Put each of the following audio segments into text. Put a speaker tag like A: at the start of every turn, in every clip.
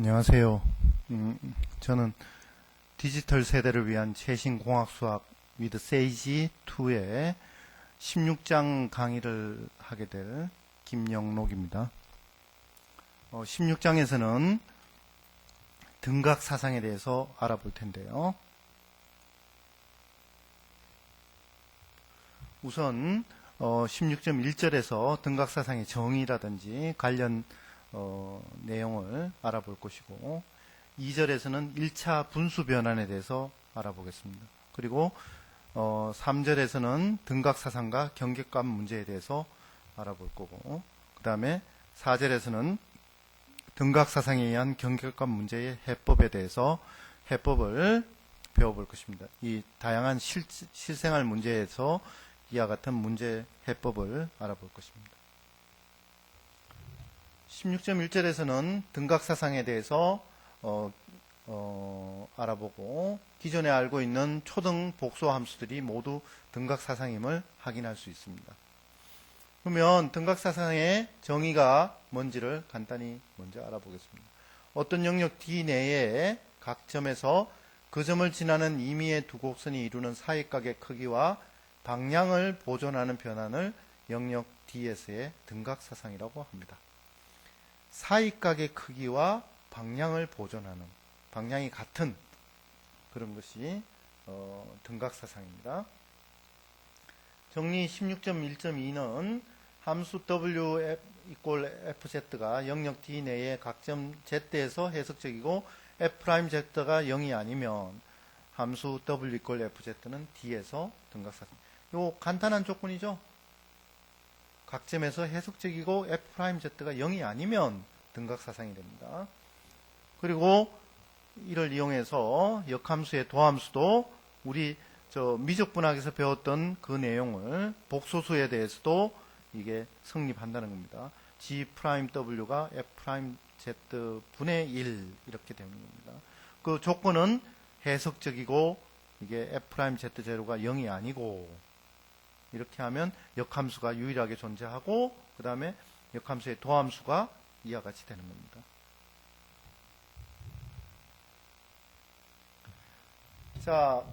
A: 안녕하세요. 저는 디지털 세대를 위한 최신 공학 수학 with 세이지 2의 16장 강의를 하게 될 김영록입니다. 16장에서는 등각 사상에 대해서 알아볼 텐데요. 우선 16.1절에서 등각 사상의 정의라든지 관련 내용을 알아볼 것이고 2절에서는 1차 분수 변환에 대해서 알아보겠습니다. 그리고 3절에서는 등각 사상과 경계값 문제에 대해서 알아볼 거고 그 다음에 4절에서는 등각 사상에 의한 경계값 문제의 해법에 대해서 해법을 배워볼 것입니다. 이 다양한 실생활 문제에서 이와 같은 문제 해법을 알아볼 것입니다. 16.1절에서는 등각 사상에 대해서 알아보고 기존에 알고 있는 초등 복수 함수들이 모두 등각 사상임을 확인할 수 있습니다. 그러면 등각 사상의 정의가 뭔지를 간단히 먼저 알아보겠습니다. 어떤 영역 D 내에 각 점에서 그 점을 지나는 임의의 두 곡선이 이루는 사이각의 크기와 방향을 보존하는 변환을 영역 D에서의 등각 사상이라고 합니다. 사이각의 크기와 방향을 보존하는, 방향이 같은 그런 것이 등각 사상입니다. 정리 16.1.2는 함수 w = fz가 영역 D 내의 각점 z에서 해석적이고 f'z가 0이 아니면 함수 w = fz는 D에서 등각 사상. 요 간단한 조건이죠. 각점에서 해석적이고 f'z가 0이 아니면 등각 사상이 됩니다. 그리고 이를 이용해서 역함수의 도함수도 우리 미적분학에서 배웠던 그 내용을 복소수에 대해서도 이게 성립한다는 겁니다. G'W가 F'Z 분의 1 이렇게 되는 겁니다. 그 조건은 해석적이고 이게 F'Z0가 0이 아니고 이렇게 하면 역함수가 유일하게 존재하고 그 다음에 역함수의 도함수가 이와 같이 되는 겁니다. 자,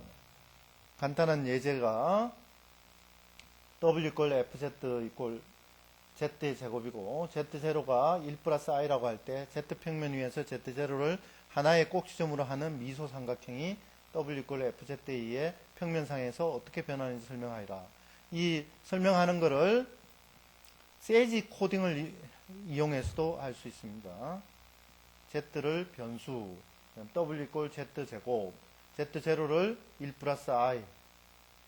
A: 간단한 예제가 W = FZ = Z의 제곱이고 Z0가 1 플러스 I라고 할 때 Z평면 위에서 Z0를 하나의 꼭지점으로 하는 미소 삼각형이 W = FZ에 의해 평면상에서 어떻게 변하는지 설명하리라. 이 설명하는 거를 세이지 코딩을 이용해서도 할 수 있습니다. Z를 변수, W = Z제곱, Z0를 1 플러스 I, 그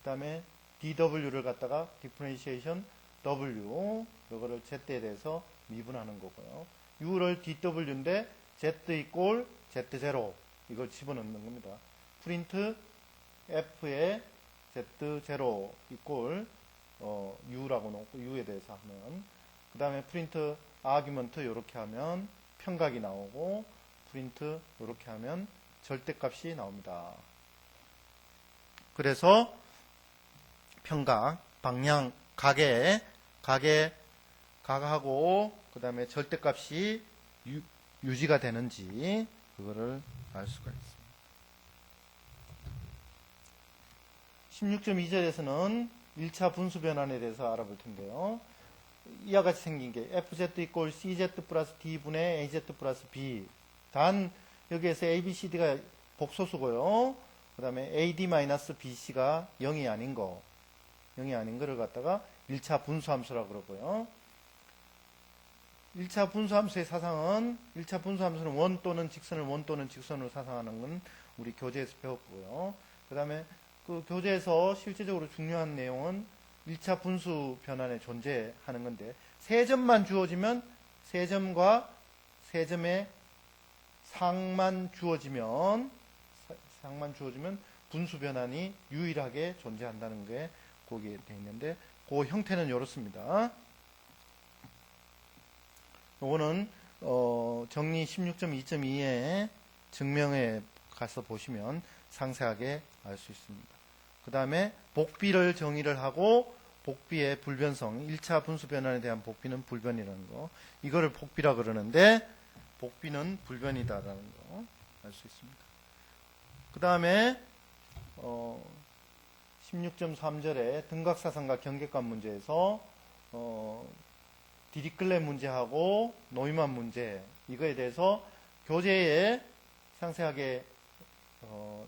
A: 다음에 dw를 갖다가 differentiation w, 이거를 z에 대해서 미분하는 거고요. u를 dw인데 z = z0 이걸 집어넣는 겁니다. 프린트 f의 z0 = u라고 놓고 u에 대해서 하면 그 다음에 프린트 아규먼트 이렇게 하면 평각이 나오고 프린트 이렇게 하면 절대값이 나옵니다. 그래서 평각, 방향, 각하고 그 다음에 절대값이 유지가 되는지 그거를 알 수가 있습니다. 16.2절에서는 1차 분수 변환에 대해서 알아볼 텐데요. 이와 같이 생긴 게 fz = cz 플러스 d 분의 az 플러스 b. 단 여기에서 abcd가 복소수고요. 그 다음에 ad-bc가 0이 아닌 거를 갖다가 1차 분수함수라고 그러고요. 1차 분수함수의 사상은 1차 분수함수는 원 또는 직선으로 사상하는 건 우리 교재에서 배웠고요. 그 다음에 그 교재에서 실제적으로 중요한 내용은 1차 분수 변환에 존재하는 건데 세 점만 주어지면 세 점과 세 점의 상만 주어지면 분수 변환이 유일하게 존재한다는 게 거기에 되어 있는데 그 형태는 이렇습니다. 이거는 정리 16.2.2의 증명에 가서 보시면 상세하게 알 수 있습니다. 그 다음에 복비를 정의를 하고 복비의 불변성, 1차 분수 변환에 대한 복비는 불변이라는 거, 이거를 복비라 그러는데 복비는 불변이다라는 거 알 수 있습니다. 그 다음에 16.3절에 등각사상과 경계관 문제에서 디리클렛 문제하고 노이만 문제 이거에 대해서 교재에 상세하게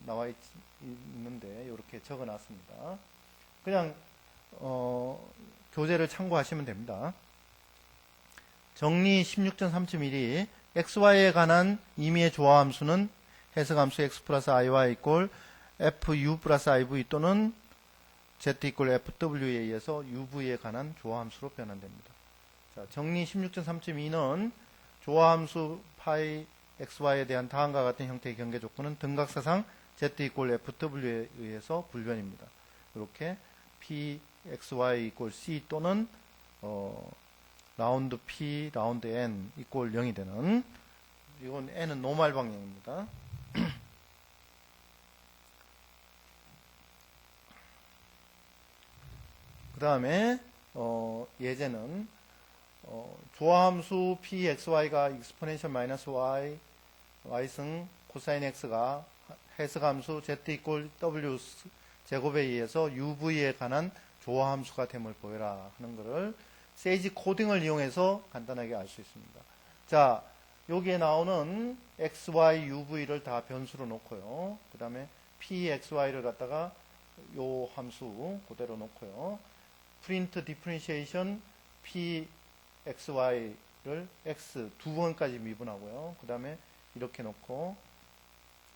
A: 나와 있는데 이렇게 적어 놨습니다. 그냥 교재를 참고하시면 됩니다. 정리 16.3.1이 xy에 관한 임의의 조화함수는 해석함수 x 플러스 iy 이꼴 fu 플러스 iv 또는 z 이꼴 fw에 의해서 uv에 관한 조화함수로 변환됩니다. 자, 정리 16.3.2는 조화함수 파이 xy에 대한 다음과 같은 형태의 경계 조건은 등각사상 z 이꼴 fw에 의해서 불변입니다. 이렇게 p xy 이꼴 c 또는 라운드 p 라운드 n 이꼴 0이 되는, 이건 n은 노멀 방향입니다. 그 다음에 예제는 조화함수 pxy가 exponential 마이너스 y y승 코사인 x가 해석함수 z 이꼴 w 제곱에 의해서 uv에 관한 조화함수가 됨을 보여라 하는 것을 세이지 코딩을 이용해서 간단하게 알 수 있습니다. 자, 여기에 나오는 xy, uv를 다 변수로 놓고요. 그 다음에 pxy를 갖다가 요 함수 그대로 놓고요. 프린트 디프렌시에이션 pxy를 x 두 번까지 미분하고요. 그 다음에 이렇게 놓고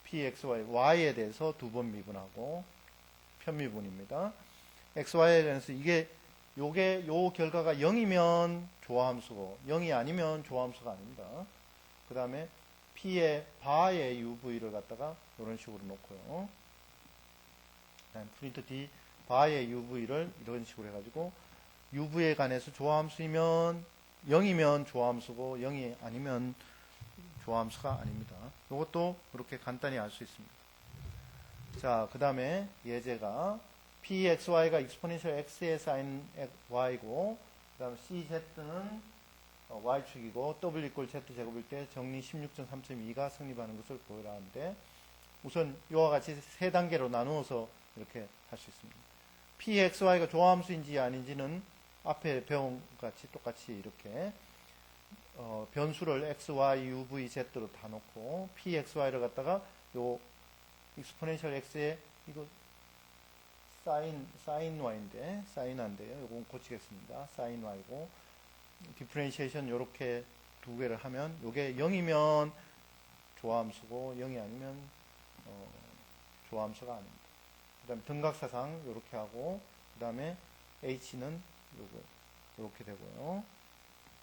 A: pxy, y에 대해서 두 번 미분하고 편미분입니다. xy에 대해서 요게 요 결과가 0이면 조화함수고 0이 아니면 조화함수가 아닙니다. 그 다음에 p의 바의 uv를 갖다가 이런 식으로 놓고요. 프린트 d 바의 uv를 이런 식으로 해가지고 uv에 관해서 조화함수이면 0이면 조화함수고 0이 아니면 조화함수가 아닙니다. 이것도 그렇게 간단히 알 수 있습니다. 자, 그 다음에 예제가 pxy가 exponential x의 sin y고, 그 다음에 cz는 y축이고 w 이꼴 z제곱일 때 정리 16.3.2가 성립하는 것을 보여라 하는데, 우선 이와 같이 세 단계로 나누어서 이렇게 할 수 있습니다. pxy가 조화함수인지 아닌지는 앞에 배운 같이 똑같이 이렇게 변수를 x, y, u, v, z로 다 놓고 pxy를 갖다가 요 exponential x에 이거 sin y인데 sin 한데요. 이건 고치겠습니다. sin y고 디프렌시에이션 요렇게 두 개를 하면 요게 0이면 조화함수고 0이 아니면 조화함수가 아닙니다. 그 다음에 등각사상 요렇게 하고 그 다음에 h는 요렇게 되고요.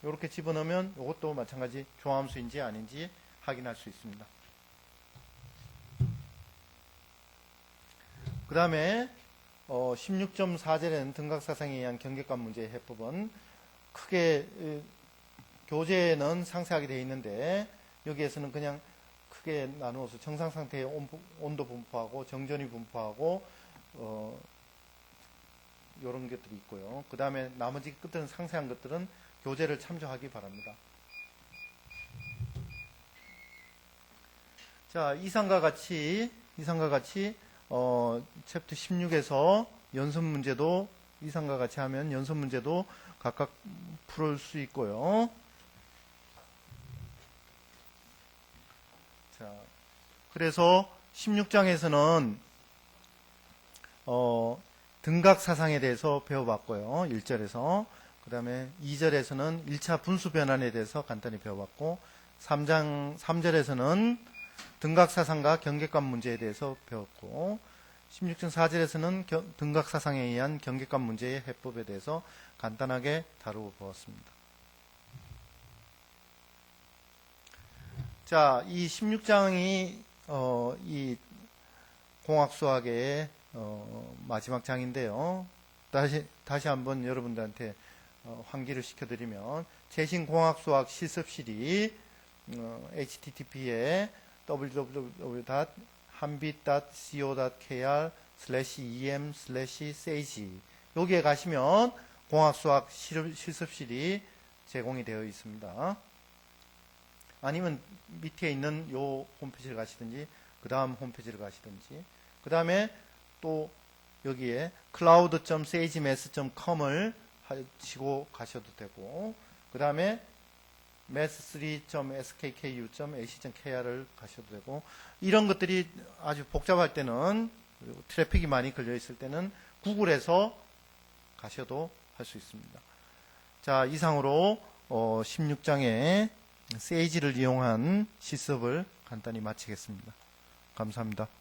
A: 요렇게 집어넣으면 요것도 마찬가지 조화함수인지 아닌지 확인할 수 있습니다. 그 다음에 16.4절에는 등각사상에 의한 경계관 문제의 해법은 크게 교재에는 상세하게 되어 있는데 여기에서는 그냥 크게 나누어서 정상상태의 온도 분포하고 정전위 분포하고 이런 것들이 있고요. 그 다음에 나머지 끝들은 상세한 것들은 교재를 참조하기 바랍니다. 자, 이상과 같이 챕터 16에서 연습 문제도 이상과 같이 하면 연습 문제도 각각 풀을 수 있고요. 자, 그래서 16장에서는 등각사상에 대해서 배워봤고요. 1절에서. 그 다음에 2절에서는 1차 분수 변환에 대해서 간단히 배워봤고 3절에서는 등각사상과 경계관 문제에 대해서 배웠고 16.4절에서는 등각사상에 의한 경계관 문제의 해법에 대해서 간단하게 다루어 보았습니다. 자, 이 16장이 이 공학수학의 마지막 장인데요. 다시 한번 여러분들한테 환기를 시켜드리면 최신 공학수학 실습실이 http에 www.hanbit.co.kr/em/sage 여기에 가시면 공학수학 실습실이 제공이 되어 있습니다. 아니면 밑에 있는 요 홈페이지를 가시든지 그 다음 홈페이지를 가시든지 그 다음에 또 여기에 cloud.sagemess.com을 하시고 가셔도 되고 그 다음에 math3.skku.ac.kr을 가셔도 되고 이런 것들이 아주 복잡할 때는 그리고 트래픽이 많이 걸려 있을 때는 구글에서 가셔도 할 수 있습니다. 자, 이상으로 16장의 세이지를 이용한 실습을 간단히 마치겠습니다. 감사합니다.